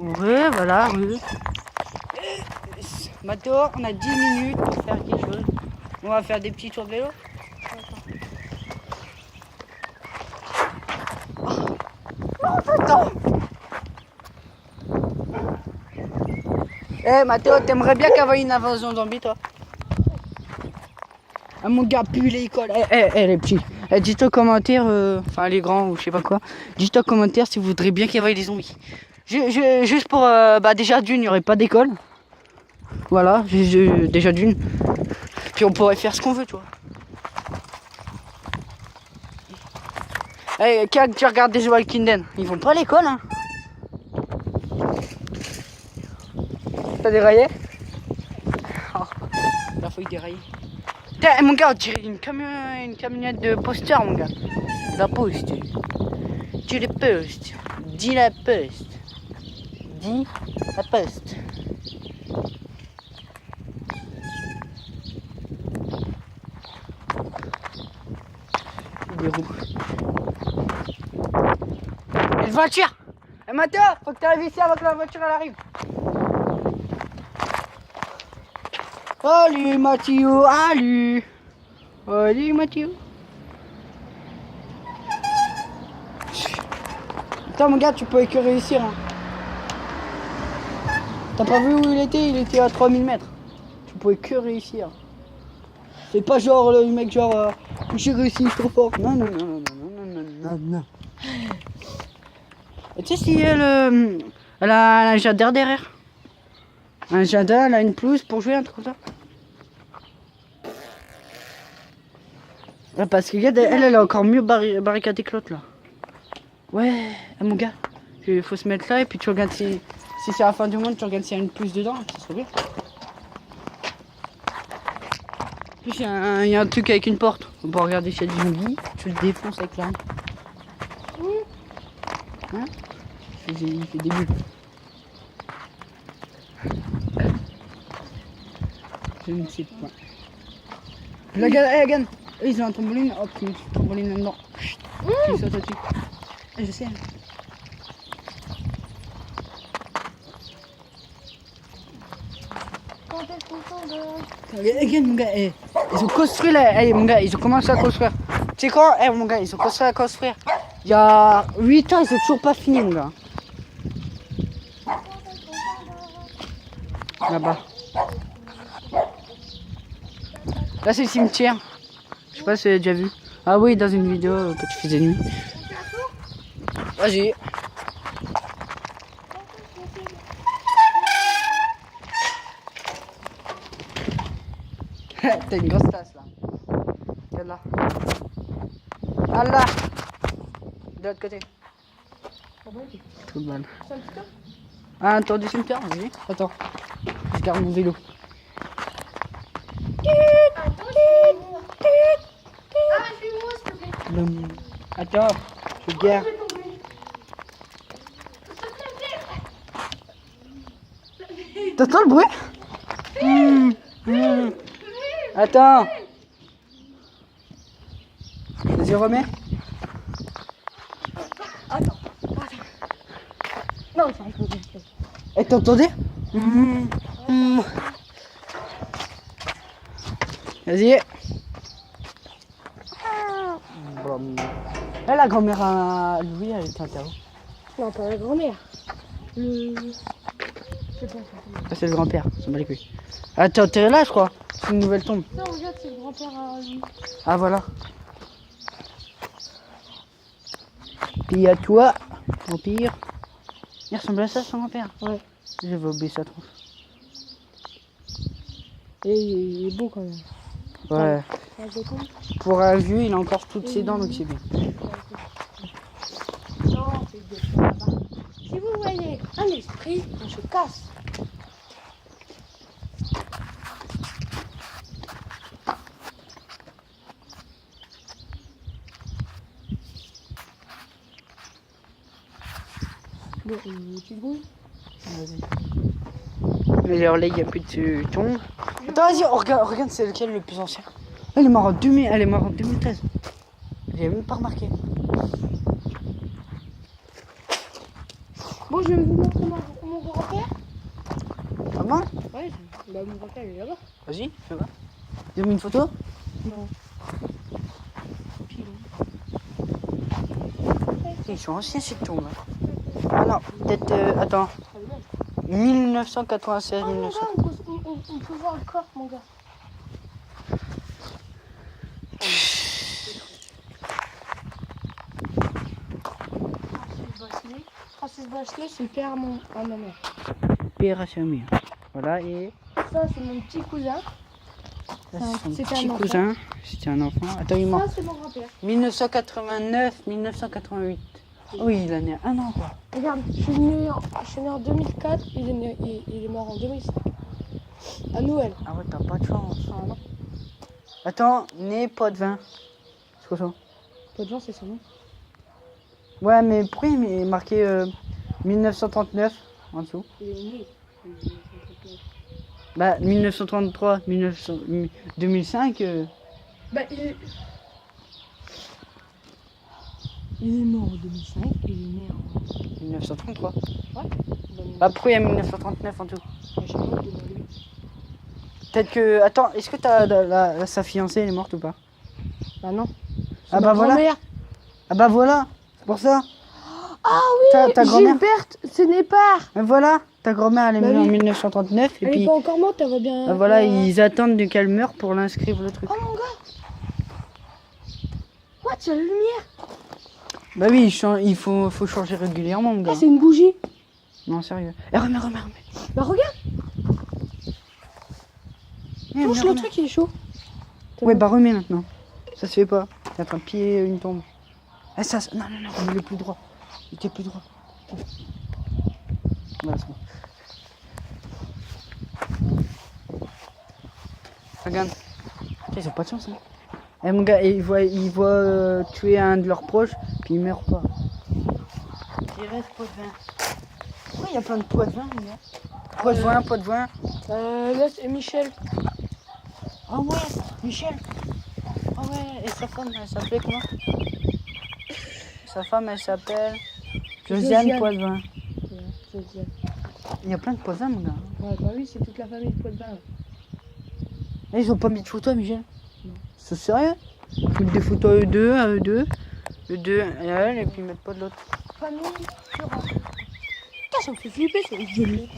Ouais, voilà, oui. Maintenant, on a 10 minutes pour faire quelque chose. On va faire des petits tours de vélo. Attends. Eh Mathéo, t'aimerais bien qu'avoir une invasion zombie toi? Ah mon gars pue l'école. Les petits. Dites-toi en commentaire, enfin les grands ou je sais pas quoi. Dites-toi en commentaire si vous voudrez bien qu'il y ait des zombies. Juste pour déjà d'une, il n'y aurait pas d'école. Voilà, déjà d'une. Puis on pourrait faire ce qu'on veut, tu vois. Eh, quand tu regardes des Walking Dead, ils vont pas à l'école, hein. T'as déraillé? Oh, la feuille déraillée. Putain, mon gars, on dirait une camionnette de posteur, mon gars. La poste. Dis la poste. Dis la poste. Dis la poste. Des roues. Une voiture! Eh Mathéo, faut que tu arrives ici avant que la voiture elle arrive. Salut Mathieu, salut. Salut Mathieu. Attends mon gars, tu peux que réussir. Hein. T'as pas vu où il était? Il était à 3000 mètres. Tu pouvais que réussir. C'est pas genre le mec genre j'ai réussi, je suis trop fort. Non, non, non, non, non, non, non, non. Et tu sais si elle a un jardin derrière. Un jardin, elle a une pelouse pour jouer, un truc comme ça. Ouais, parce que regarde, elle est encore mieux barricadée que l'autre là. Ouais, mon gars, il faut se mettre là et puis tu regardes si c'est la fin du monde, tu regardes s'il y a une pelouse dedans, ça serait bien. En plus, il y a un truc avec une porte. On peut regarder s'il y a du zombie, tu le défonces avec l'arme. Hein? Il fait des bulles. Je ne sais pas. La gagne. Ils ont un trampoline. Hop, tu mets le trampoline là-dedans. Tu sautes dessus. Je sais. Regarde mon gars, ils ont construit là, mon gars, ils ont commencé à construire. Tu sais quoi, mon gars, ils ont commencé à construire. Il y a 8 ans, ils ont toujours pas fini mon gars. Là-bas. Là c'est le cimetière. Je sais pas si tu as déjà vu. Ah oui, dans une vidéo que tu faisais nuit. Vas-y. T'as une grosse tasse là. Regarde là. Ah là. De l'autre côté. Tout le mal. Ah, un tour du cimetière, vas-y. Attends. Je garde mon vélo. Attends, je garde. T'entends le bruit? Attends. Vas-y, remets. Attends. Non, ça arrive. Et t'entendais? Vas-y. Là, la grand-mère à Louis, elle était intéressante. Non, pas la grand-mère. Je sais pas. Ça, c'est le grand-père, ça m'a les couilles. Attends, t'es là, je crois. C'est une nouvelle tombe. Non, regarde, c'est le grand-père à lui. Ah, voilà. Puis à toi, vampire. Il ressemble à ça, son grand-père. Ouais. Je vais oublier sa tronche. Et il est beau quand même. Ouais. Pour un vieux, il a encore toutes ses dents, donc c'est bien. Non, c'est bien là-bas. Si vous voyez un esprit, on se casse. Bon, tu bouges. Vas-y. Alors là, il n'y a plus de tombe. Attends, vas-y, regarde, c'est lequel le plus ancien. Elle est morte en 2013. J'ai même pas remarqué. Bon, je vais vous montrer mon Bah, mon papa, il est là-bas. Vas-y, fais voir. Tu as mis une photo? Non. Ils sont anciens ces tombes. Ah non, peut-être. Attends. 1996, Oh, mon 1900. gars, on peut voir le corps, mon gars. Francis Bachelet, c'est le père à ma mère. Père à sa mère. Voilà, et. Ça, c'est mon petit cousin. Ça, c'est son C'était petit un enfant. cousin. C'était un enfant. Attends, il est mort. Ça, c'est mon grand-père. 1989, 1988. Oui, il a né un an, quoi. Regarde, je suis né en 2004, il est mort en 2005. À Noël. Ah ouais, t'as pas de chance. Ah non. Attends, né Potvin. C'est quoi ça? Pas de gens, c'est son nom. Ouais, mais pourquoi il est marqué 1939 en dessous? Il est né. Bah, 1933, 2005. Bah, il est mort en 2005, il est né en... 1933. Ouais. Bah, pourquoi il y a 1939 en tout? Je sais pas, demande-lui. Peut-être que. Attends, est-ce que sa fiancée elle est morte ou pas? Bah non. Ah bah voilà. Grand-mère. Ah bah voilà, c'est pour ça. Ah oui, Ta grand-mère. Gilberte, ce n'est pas. Mais voilà, ta grand-mère elle est Bah morte oui. en 1939 et Elle puis est pas encore morte, elle va bien... bah voilà, ils attendent qu'elle meure pour l'inscrire le truc. Oh mon gars. What, il y a la lumière. Bah oui, il faut changer régulièrement mon gars. Ah, c'est une bougie. Non, sérieux. Eh, remets. Bah regarde, Eh, touche le truc, il est chaud. Ouais, bah remets maintenant. Ça se fait pas. T'es en train de piller une tombe. Eh, ça, non, remets-le plus droit. Il était plus droit. Voilà, c'est bon. Regarde. Putain, ils ont pas de chance, hein. Eh, mon gars, ils voient tuer un de leurs proches, puis ils meurent pas. Il reste Potvin. Pourquoi il y a plein de Potvin, mon gars? Potvin. Là, c'est Michel. Ah ouais, Michel. Ah ouais, et sa femme, elle s'appelait comment? Sa femme, elle s'appelle Josiane Potvin. Ouais, Josiane. Il y a plein de Potvin, mon gars. Ouais, bah oui, c'est toute la famille de Potvin. Et ils ont pas mis de photos, Michel? Non. C'est sérieux? Ils mettent des photos à eux deux, eux deux et à elle, et puis ils mettent pas de l'autre. Famille Florent. Putain, ça me fait flipper, c'est violé.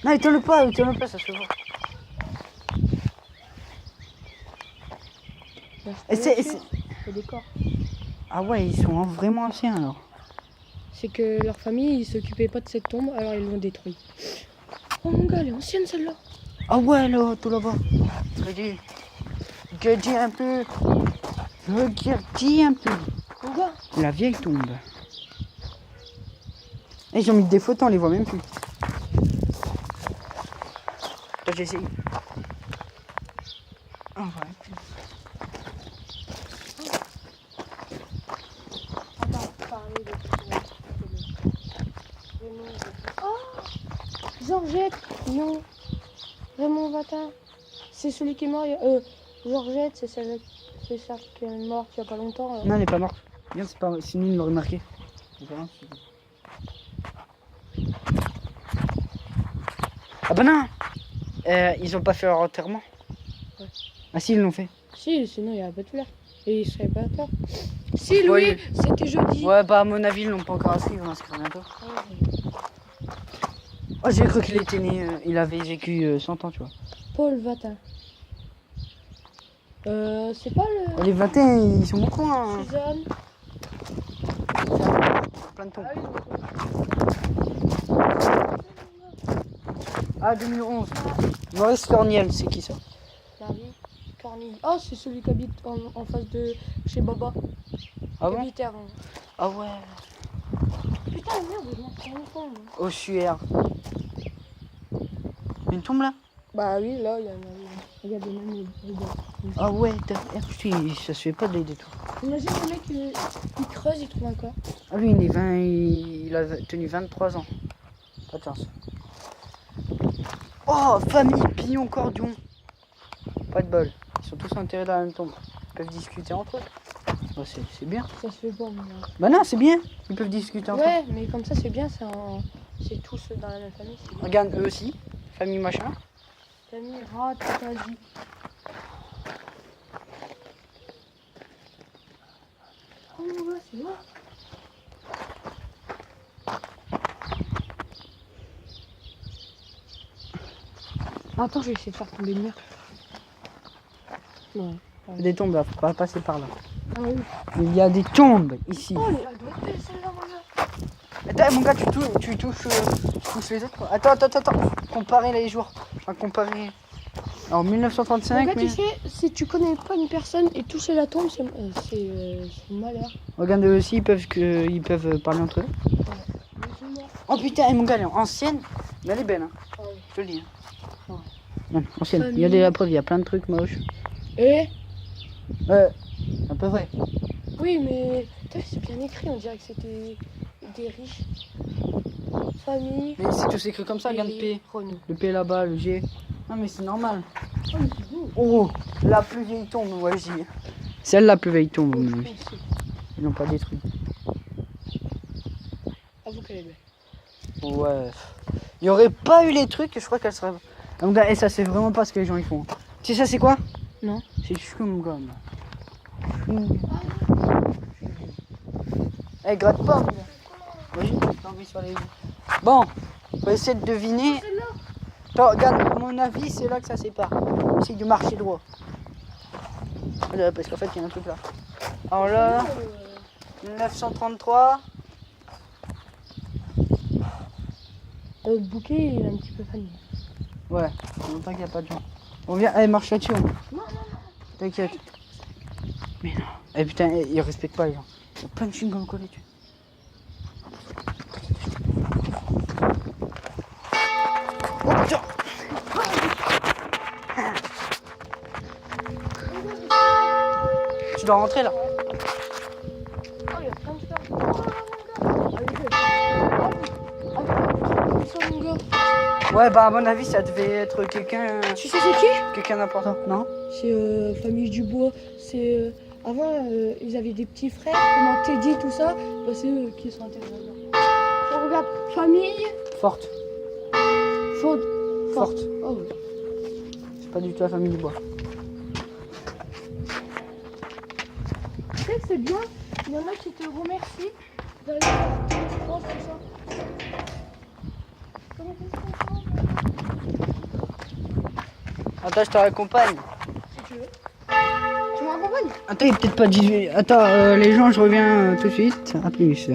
Non, éteins-le pas, ça se voit. Et c'est- le décor. Ah ouais, ils sont vraiment anciens alors. C'est que leur famille, ils s'occupaient pas de cette tombe, alors ils l'ont détruite. Oh mon gars, elle est ancienne celle-là. Ah ouais, là, tout là-bas. Regarde un peu. Regarde un peu. Mon gars. La vieille tombe. Et ils ont mis des photos, on les voit même plus. Toi, j'essaye. Ah ouais. Attends, parler de... Oh, Georgette, non. Raymond Vatin, c'est celui qui est mort. Georgette, c'est celle qui est morte il y a pas longtemps. Non, elle n'est pas morte. Regarde, c'est pas... sinon il l'aurait marqué. Ah bah non. Ils ont pas fait leur enterrement. Ouais. Ah si, ils l'ont fait. Si, sinon il y a pas de fleurs. Et il serait pas tort. Si, Louis, Ouais, c'était jeudi. Ouais, bah à mon avis, ils l'ont pas encore inscrit, ils vont inscrire bientôt. Oh, j'ai cru qu'il était né, il avait vécu 100 ans, tu vois. Paul Vatin. C'est pas le... Les 21, ils sont beaucoup, hein. Suzanne. Plein de tombes. Ah oui, Ah, 2011. Maurice Corniel, c'est qui ça? Marie Cornille. Oh, c'est celui qui habite en face de chez Baba. Ah Qui bon? habitait avant. Ah ouais. Putain, merde, je m'en souviens pas, moi. Au Suaire. Une tombe là? Bah oui, là, il y en a. Regarde, même regarde. Ah ouais, putain, ça se fait pas de les détours. Imagine le mec, il creuse, il trouve un corps. Ah lui, il a tenu 23 ans. Pas de chance. Oh, famille Pillon-Cordion. Pas de bol. Ils sont tous enterrés dans la même tombe. Ils peuvent discuter entre eux. Bah, c'est bien. Ça se fait pas, moi. Bah non, c'est bien. Ils peuvent discuter entre eux. Ouais, mais comme ça, c'est bien, c'est tous dans la même famille. C'est bien. Regarde, eux aussi. Famille machin. famille rate ta vie. Oh mon gars, c'est là. Attends, je vais essayer de faire tomber le mur. Non. Des tombes là, faut pas passer par là. Ah oui. Il y a des tombes ici. Oh, elle doit être belle celle-là, mon gars. Attends, mon gars, tu touches les autres. Attends. Comparer les jours. On va comparer. En 1935. Mon gars, tu sais, si tu connais pas une personne et toucher la tombe, c'est malheur. Regarde eux aussi, ils peuvent parler entre eux. Oh putain, mon gars, elle est ancienne, mais elle est belle. Hein. Ah oui. Je te le dis. Hein. Ouais. Ouais, ancienne. Il y a des preuves, il y a plein de trucs moches. Et Un peu vrai. oui, mais c'est bien écrit, on dirait que c'était des riches. Famille. Mais c'est tous écrit comme ça, regarde le P. Renault. Le P là-bas, le G. Non, mais c'est normal. Oh, mais c'est beau. Oh, la plus vieille tombe, moi je dis. Celle la plus vieille tombe, Oh, je oui. pense. Ils l'ont pas détruite. Avoue qu'elle est belle. Ouais. Il y aurait pas eu les trucs, je crois qu'elle serait. Ah, mon gars, et ça c'est vraiment pas ce que les gens ils font. Tu sais ça c'est quoi? Non. C'est chou mon gars. Eh, gratte pas, mon gars. Vas-y, t'as envie sur les. Bon, on va essayer de deviner. Attends, regarde, à mon avis, c'est là que ça sépare. C'est du marché droit. Parce qu'en fait, il y a un truc là. Alors là, 1933. Le bouquet il est un petit peu famille. Ouais, ça fait longtemps qu'il n'y a pas de gens. On vient, eh, marche là-dessus. Non. T'inquiète. Mais non. Eh putain, ils respectent pas les gens. Il y a plein de chewing-gum collés dessus. Oh putain! Tu dois rentrer là. Oh, il y a plein de fleurs. Oh, mon gars. Ah, mon gars. Ouais, bah à mon avis, ça devait être quelqu'un. Tu sais c'est qui? Quelqu'un d'important, non? C'est famille Dubois. C'est avant ils avaient des petits frères, comment Teddy tout ça. Bah, c'est eux qui sont intégrés là. On regarde famille Forte. Forte. Forte. Oh oui. C'est pas du tout la famille du bois. Tu sais que c'est bien. Il y en a qui te remercient d'aller je pense tout ça. Comment ça se passe? Attends, je te raccompagne. Si tu veux. Tu m'accompagnes? Attends, il est peut-être pas 18. Attends, les gens, je reviens tout de suite. À plus.